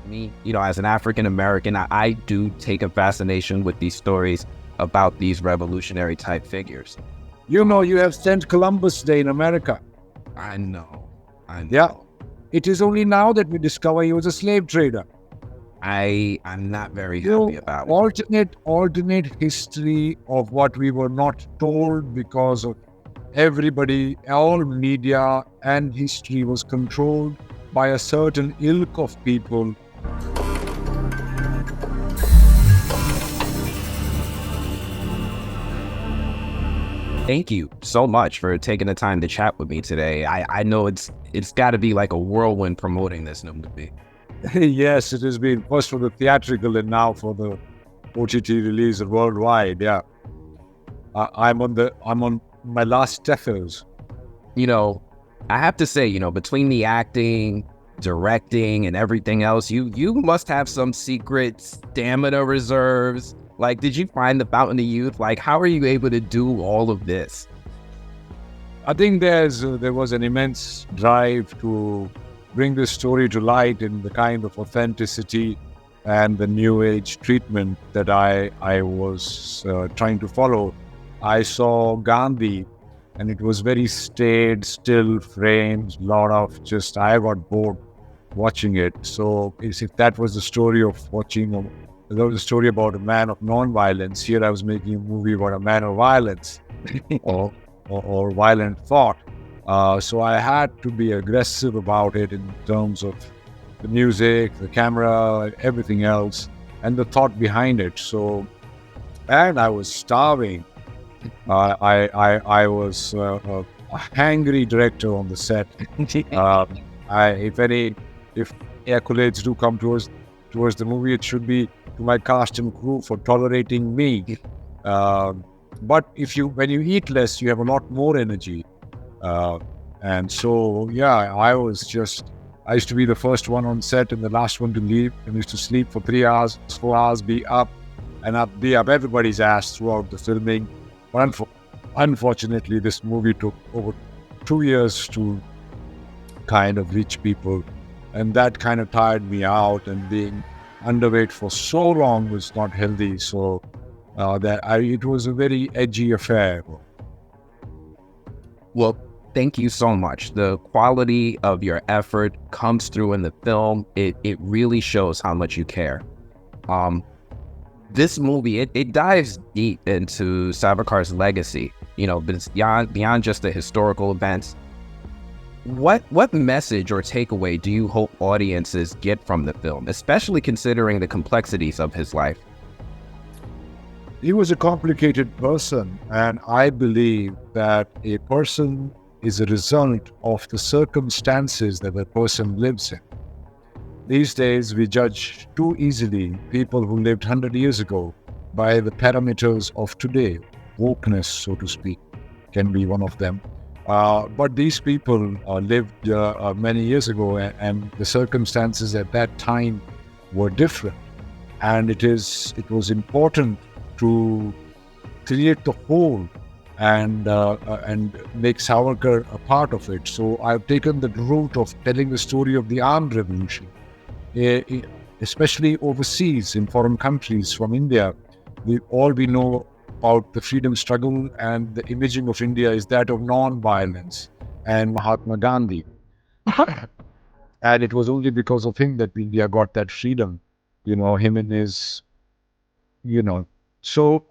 me, as an African American, I do take a fascination with these stories about these revolutionary type figures. You know, you have St. Columbus Day in America. I know. Yeah. It is only now that we discover he was a slave trader. I'm not very happy about it. Alternate history of what we were not told because of everybody, all media and history was controlled by a certain ilk of people. Thank you so much for taking the time to chat with me today. I know it's got to be like a whirlwind promoting this new movie. Yes, it has been first for the theatrical and now for the OTT release worldwide. Yeah, I'm on my last tethers. I have to say, between the acting, directing, and everything else, you must have some secret stamina reserves. Like, did you find the fountain of youth? Like, how are you able to do all of this? I think there was an immense drive to bring this story to light in the kind of authenticity and the new age treatment that I was trying to follow. I saw Gandhi, and it was very staid, still frames, lot of just, I got bored watching it. So if that was the story of watching, there was a story about a man of non-violence. Here I was making a movie about a man of violence or violent thought. So I had to be aggressive about it in terms of the music, the camera, everything else, and the thought behind it. So, and I was starving. I was a hangry director on the set. If accolades do come towards the movie, it should be to my cast and crew for tolerating me. But when you eat less, you have a lot more energy. And so, yeah, I used to be the first one on set and the last one to leave. I used to sleep for 3 hours, 4 hours, be up everybody's ass throughout the filming. But unfortunately, this movie took over 2 years to kind of reach people. And that kind of tired me out, and being underweight for so long was not healthy. So it was a very edgy affair. Well, thank you so much. The quality of your effort comes through in the film. It really shows how much you care. This movie, it dives deep into Savarkar's legacy, beyond just the historical events. What message or takeaway do you hope audiences get from the film, especially considering the complexities of his life? He was a complicated person, and I believe that a person is a result of the circumstances that the person lives in. These days, we judge too easily people who lived 100 years ago by the parameters of today. Wokeness, so to speak, can be one of them. But these people lived many years ago, and the circumstances at that time were different. And it was important to create the whole and make Savarkar a part of it. So I've taken the route of telling the story of the armed revolution, especially overseas in foreign countries. From India, we know about the freedom struggle, and the imaging of India is that of non-violence and Mahatma Gandhi. And it was only because of him that India got that freedom, him and his, So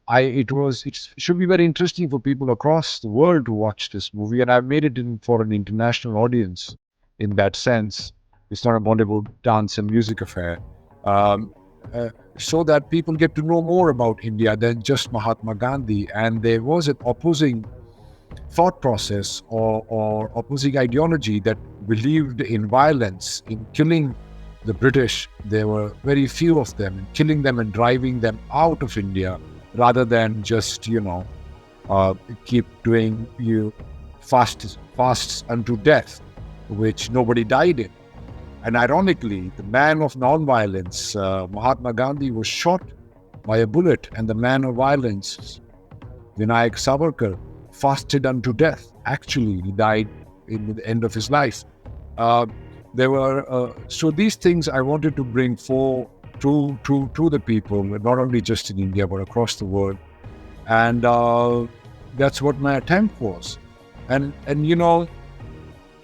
it should be very interesting for people across the world to watch this movie, and I've made it for an international audience. In that sense, it's not a Bollywood dance and music affair. So that people get to know more about India than just Mahatma Gandhi. And there was an opposing thought process or opposing ideology that believed in violence, in killing the British. There were very few of them, in killing them and driving them out of India, rather than just, keep doing fasts unto death, which nobody died in. And ironically, the man of non-violence, Mahatma Gandhi, was shot by a bullet, and the man of violence, Vinayak Savarkar, fasted unto death. Actually, he died in the end of his life. There were so these things I wanted to bring to the people, not only just in India but across the world, and that's what my attempt was. And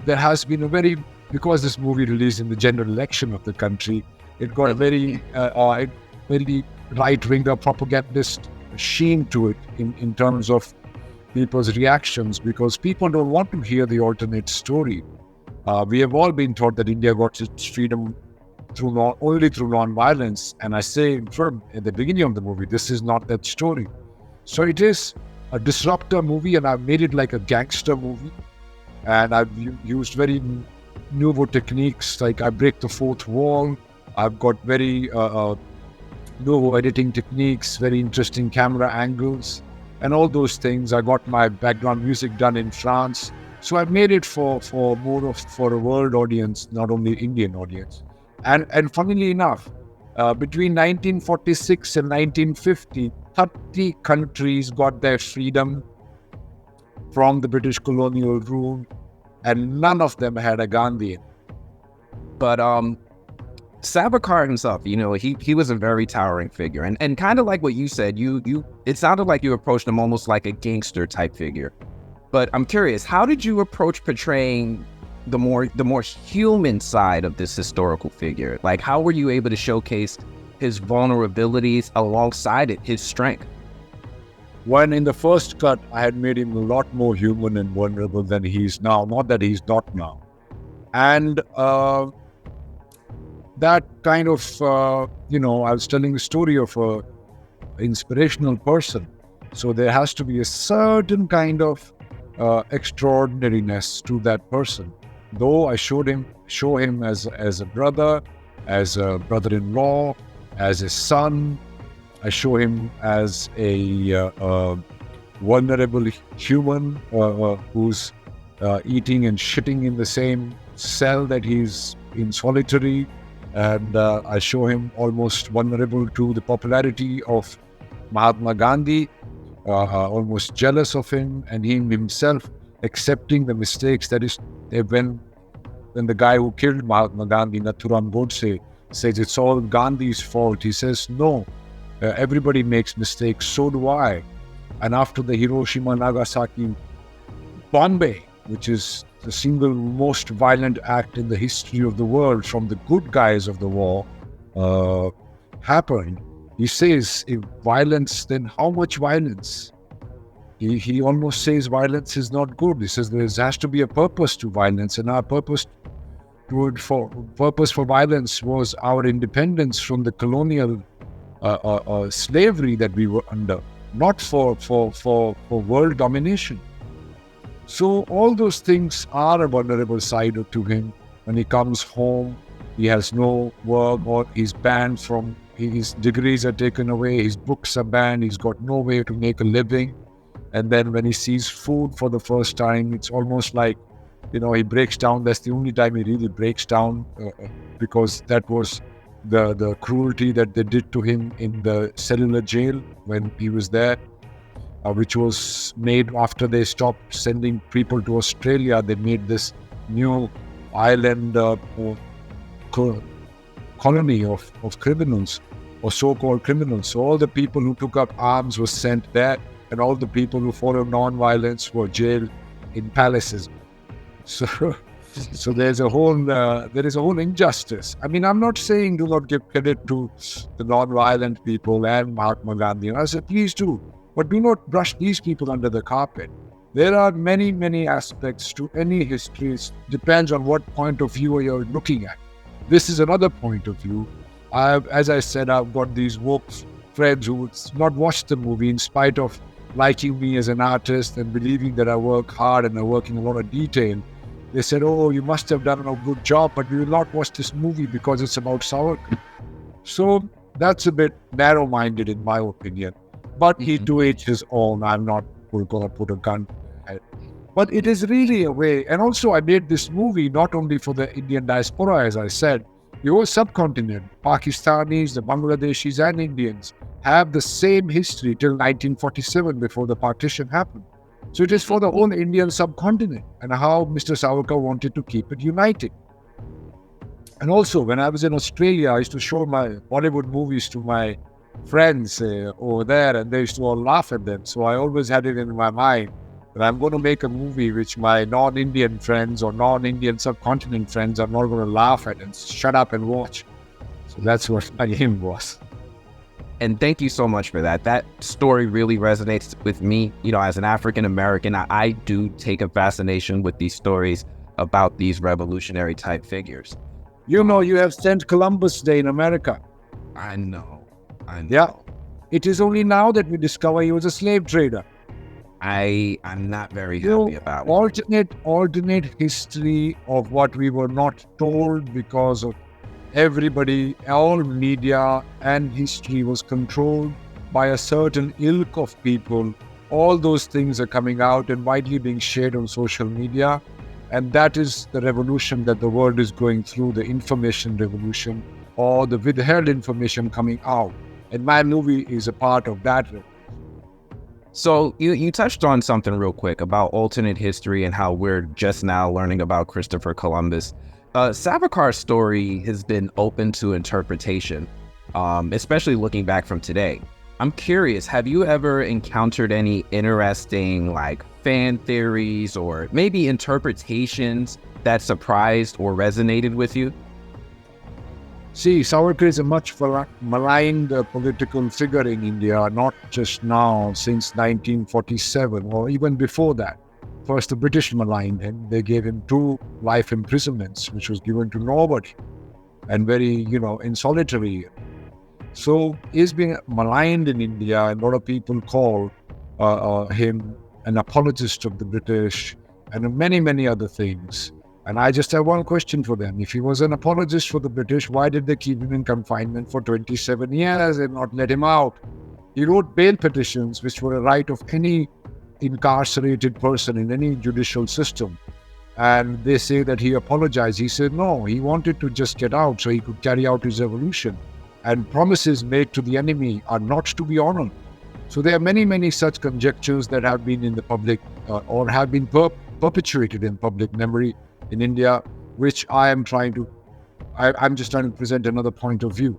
there has been a very, because this movie released in the general election of the country, it got a very right-winger propagandist sheen to it in terms of people's reactions, because people don't want to hear the alternate story. We have all been taught that India got its freedom only through non-violence, and I say from at the beginning of the movie, this is not that story. So it is a disruptor movie, and I've made it like a gangster movie, and I've used very nouveau techniques, like I break the fourth wall. I've got very nouveau editing techniques, very interesting camera angles, and all those things. I got my background music done in France. So I made it for a world audience, not only Indian audience. And funnily enough, between 1946 and 1950, 30 countries got their freedom from the British colonial rule, and none of them had a Gandhian. But Savarkar himself, he was a very towering figure, and kind of like what you said, it sounded like you approached him almost like a gangster type figure. But I'm curious, how did you approach portraying the more human side of this historical figure? Like, how were you able to showcase his vulnerabilities alongside his strength? When in the first cut, I had made him a lot more human and vulnerable than he is now. Not that he's not now. And that kind of, I was telling the story of an inspirational person. So there has to be a certain kind of extraordinariness to that person. Though I show him as a brother, as a brother-in-law, as a son. I show him as a vulnerable human who's eating and shitting in the same cell that he's in solitary. And I show him almost vulnerable to the popularity of Mahatma Gandhi, almost jealous of him, and him himself accepting the mistakes. That is, when the guy who killed Mahatma Gandhi, Nathuram Godse, says it's all Gandhi's fault, he says, no, everybody makes mistakes, so do I. And after the Hiroshima Nagasaki bombing, which is the single most violent act in the history of the world from the good guys of the war, happened, he says, if violence, then how much violence? He almost says violence is not good. He says there has to be a purpose to violence, and our purpose for violence was our independence from the colonial slavery that we were under, not for world domination. So all those things are a vulnerable side to him. When he comes home, he has no work, or he's banned from, his degrees are taken away, his books are banned, he's got no way to make a living. And then when he sees food for the first time, it's almost like, he breaks down. That's the only time he really breaks down, because that was the cruelty that they did to him in the cellular jail when he was there, which was made after they stopped sending people to Australia. They made this new island colony of criminals, or so-called criminals. So all the people who took up arms were sent there, and all the people who followed non-violence were jailed in palaces. So there's a whole injustice. I mean, I'm not saying do not give credit to the non-violent people and Mahatma Gandhi. And I said, please do, but do not brush these people under the carpet. There are many, many aspects to any history. It depends on what point of view you're looking at. This is another point of view. As I said, I've got these woke friends who would not watch the movie in spite of liking me as an artist and believing that I work hard and I work in a lot of detail. They said, oh, you must have done a good job, but we will not watch this movie because it's about Savarkar. So that's a bit narrow-minded in my opinion. But he to each his own. I'm not going to put a gun to their head. But it is really a way. And also I made this movie not only for the Indian diaspora, as I said, the whole subcontinent, Pakistanis, the Bangladeshis and Indians have the same history till 1947 before the partition happened. So it is for the whole Indian subcontinent and how Mr. Savarkar wanted to keep it united. And also, when I was in Australia, I used to show my Bollywood movies to my friends over there, and they used to all laugh at them. So I always had it in my mind that I'm going to make a movie which my non-Indian friends or non-Indian subcontinent friends are not going to laugh at and shut up and watch. So that's what my aim was. And thank you so much for that. That story really resonates with me. You know, as an African American, I do take a fascination with these stories about these revolutionary type figures. You know, you have sent Columbus Day in America. I know. Yeah. It is only now that we discover he was a slave trader. I'm not very happy about it. Alternate history of what we were not told because of everybody, all media and history was controlled by a certain ilk of people. All those things are coming out and widely being shared on social media. And that is the revolution that the world is going through, the information revolution or the withheld information coming out. And my movie is a part of that. So you touched on something real quick about alternate history and how we're just now learning about Christopher Columbus. Savarkar's story has been open to interpretation, especially looking back from today. I'm curious, have you ever encountered any interesting fan theories or maybe interpretations that surprised or resonated with you? See, Savarkar is a much maligned political figure in India, not just now, since 1947 or even before that. First, the British maligned him. They gave him 2 life imprisonments, which was given to nobody and very, in solitary. So he's being maligned in India, and a lot of people call him an apologist of the British and many, many other things. And I just have one question for them. If he was an apologist for the British, why did they keep him in confinement for 27 years and not let him out? He wrote bail petitions, which were a right of any incarcerated person in any judicial system. And they say that he apologized. He said no, he wanted to just get out so he could carry out his revolution. And promises made to the enemy are not to be honored. So there are many, many such conjectures that have been in the public or have been perpetuated in public memory in India, which I'm just trying to present another point of view.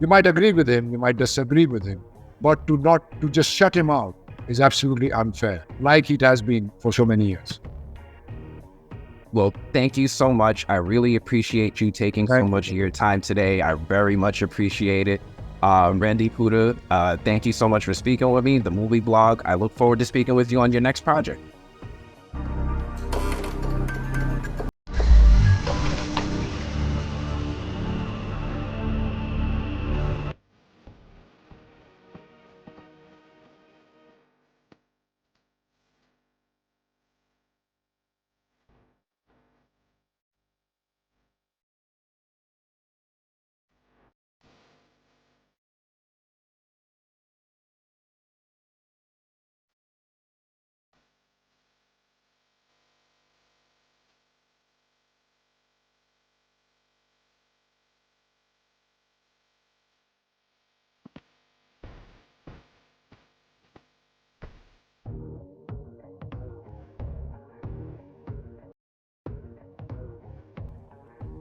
You might agree with him, you might disagree with him, but to just shut him out is absolutely unfair, like it has been for so many years. Well, thank you so much. I really appreciate you taking so much of your time today. I very much appreciate it. Randeep Hooda, thank you so much for speaking with me, the movie blog. I look forward to speaking with you on your next project.